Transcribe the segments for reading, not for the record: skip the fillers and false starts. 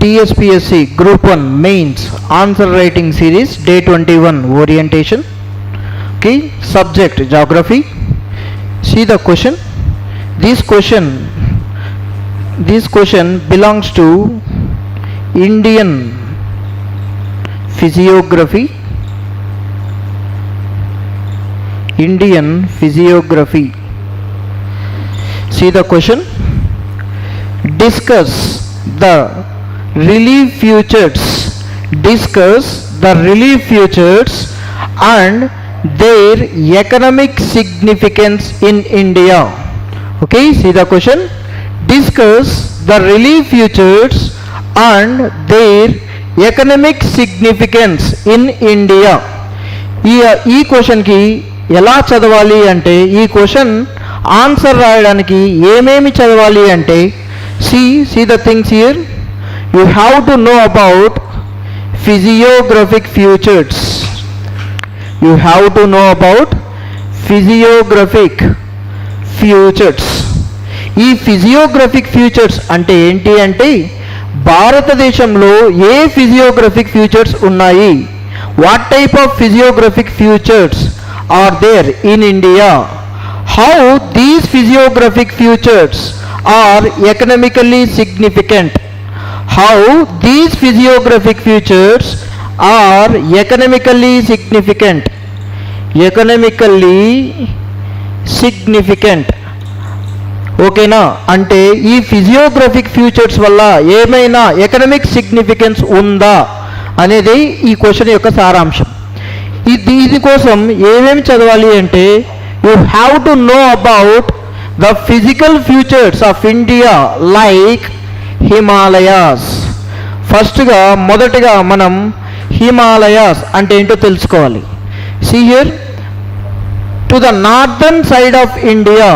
TSPSC Group 1 Mains Answer Writing Series Day 21 Orientation. Okay, subject Geography. See the question. This question belongs to Indian Physiography. Indian Physiography. See the question. Discuss the relief features. Discuss the relief features and their economic significance in India. Okay, see the question. Discuss the relief features and their economic significance in India. ఈ క్వశ్చన్కి ఎలా చదవాలి అంటే, ఈ question answer రాయడానికి ఏమేమి చదవాలి అంటే, see the things here. You have to know about physiographic features. You have to know about physiographic features. ఈ ఫిజియోగ్రఫిక్ ఫీచర్స్ అంటే ఏంటి అంటే, భారతదేశంలో ఏ ఫిజియోగ్రఫిక్ ఫీచర్స్ ఉన్నాయి, what type of physiographic features are there in India, how these physiographic features are economically significant. How these physiographic features are economically significant. Economically significant. ఓకేనా? అంటే ఈ ఫిజియోగ్రఫిక్ ఫీచర్స్ వల్ల ఏమైనా ఎకనామిక్ సిగ్నిఫికెన్స్ ఉందా అనేది ఈ question యొక్క సారాంశం. దీనికోసం ఏమేమి చదవాలి అంటే, you have to know about the physical features of India like Himalayas. ఫస్ట్గా మొదటిగా మనం హిమాలయాస్ అంటే ఏంటో తెలుసుకోవాలి. See here, to the northern side of India,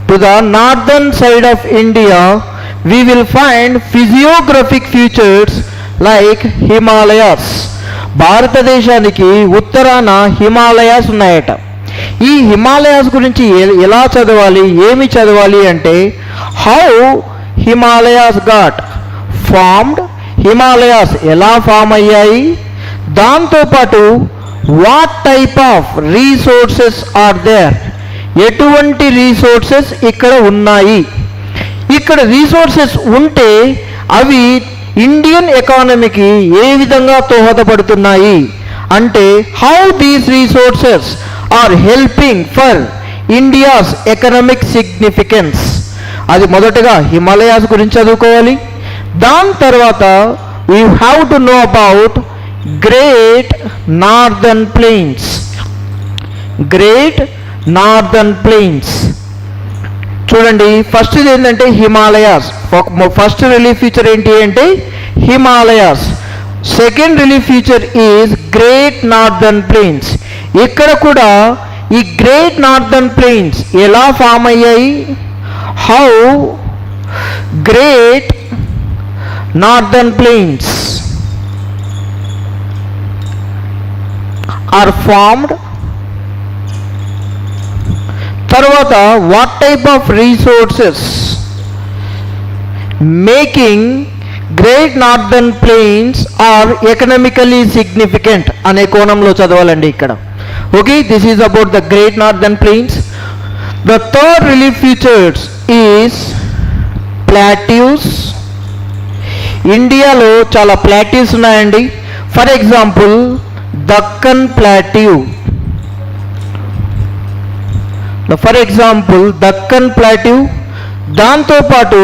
to the northern side of India we will find physiographic features like Himalayas. భారతదేశానికి ఉత్తరాన హిమాలయాస్ ఉన్నాయట. ఈ హిమాలయాస్ గురించి ఎలా చదవాలి, ఏమి చదవాలి అంటే, how Himalayas got formed, Himalayas ఎలా ఫామ్ అయ్యాయి, దాంతోపాటు what type of resources are there, ఎటువంటి రీసోర్సెస్ ఇక్కడ ఉన్నాయి. ఇక్కడ రీసోర్సెస్ ఉంటే అవి ఇండియన్ ఎకానమీకి ఏ విధంగా దోహదపడుతున్నాయి అంటే, how these resources are helping for India's economic significance. అది మొదటగా హిమాలయాస్ గురించి చదువుకోవాలి. దాని తర్వాత we have to know about great northern plains. Great northern plains చూడండి. ఫస్ట్ ఏంటంటే హిమాలయాస్. ఫస్ట్ రిలీఫ్ ఫీచర్ ఏంటి అంటే Himalayas. Second relief feature is great northern plains. ఇక్కడ కూడా ఈ గ్రేట్ నార్దర్న్ ప్లెయిన్స్ ఎలా ఫామ్ అయ్యాయి, how great northern plains are formed. తర్వాత what type of resources making great northern plains are economically significant అనే కోణంలో చదవాలండి ఇక్కడ. Okay, this is about the great northern plains. The third relief features is plateaus. ఇండియాలో చాలా plateaus ఉన్నాయండి. For example Deccan plateau. Deccan plateau, దాంతోపాటు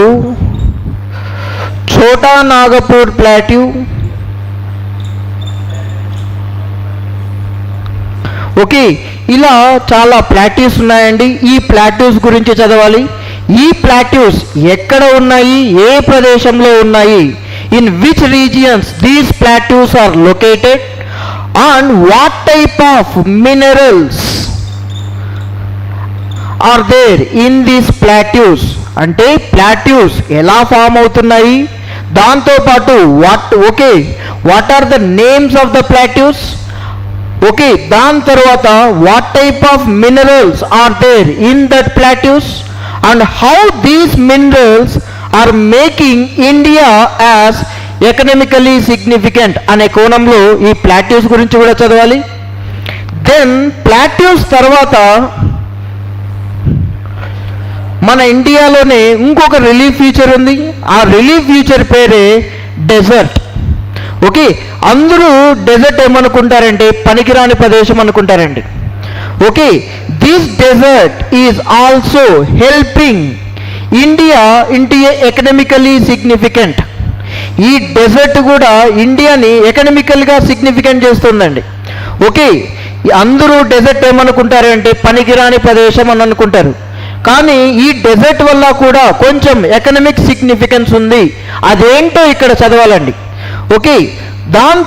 Chota Nagpur plateau. Okay, ఇలా చాలా ప్లాట్యూస్ ఉన్నాయండి. ఈ ప్లాట్యూస్ గురించి చదవాలి. ఈ ప్లాట్యూస్ ఎక్కడ ఉన్నాయి, ఏ ప్రదేశంలో ఉన్నాయి, in which regions these plateaus are located and what type of minerals are there in these plateaus. అంటే ప్లాట్యూస్ ఎలా ఫామ్ అవుతున్నాయి, దాంతోపాటు what are the names of the plateaus. Okay, దాని తర్వాత what type of minerals are there in that plateaus and how these minerals are making India as economically significant అనే కోణంలో ఈ plateaus గురించి కూడా చదవాలి. దెన్ ప్లాట్యూస్ తర్వాత మన ఇండియాలోనే ఇంకొక రిలీఫ్ ఫీచర్ ఉంది. ఆ రిలీఫ్ ఫీచర్ పేరే డెజర్ట్. ఓకే, అందరూ డెజర్ట్ ఏమనుకుంటారంటే పనికిరాని ప్రదేశం అనుకుంటారండి. Okay, this desert is also helping India into economically significant. ఈ డెజర్ట్ కూడా ఇండియాని ఎకనామికల్గా సిగ్నిఫికెంట్ చేస్తుందండి. ఓకే, అందరూ డెజర్ట్ ఏమనుకుంటారంటే పనికిరాని ప్రదేశం అని అనుకుంటారు. కానీ ఈ డెజర్ట్ వల్ల కూడా కొంచెం ఎకనామిక్ సిగ్నిఫికెన్స్ ఉంది. అదేంటో ఇక్కడ చదవాలండి. ఓకే, దాని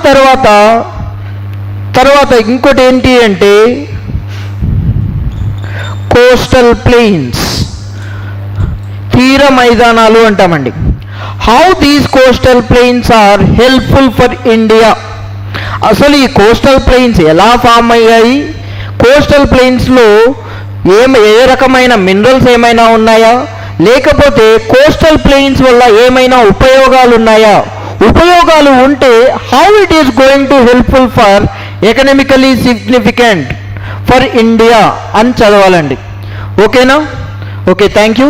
తర్వాత ఇంకోటి ఏంటి అంటే కోస్టల్ ప్లెయిన్స్, తీర మైదానాలు అంటామండి. How these coastal plains are helpful for India. అసలు ఈ కోస్టల్ ప్లెయిన్స్ ఎలా ఫామ్ అయ్యాయి, కోస్టల్ ప్లెయిన్స్లో ఏ రకమైన మినరల్స్ ఏమైనా ఉన్నాయా, లేకపోతే కోస్టల్ ప్లెయిన్స్ వల్ల ఏమైనా ఉపయోగాలు ఉన్నాయా, ఉపయోగాలు ఉంటే how it is going to helpful for economically significant for India అని చదవాలండి. ఓకేనా? Okay, thank you.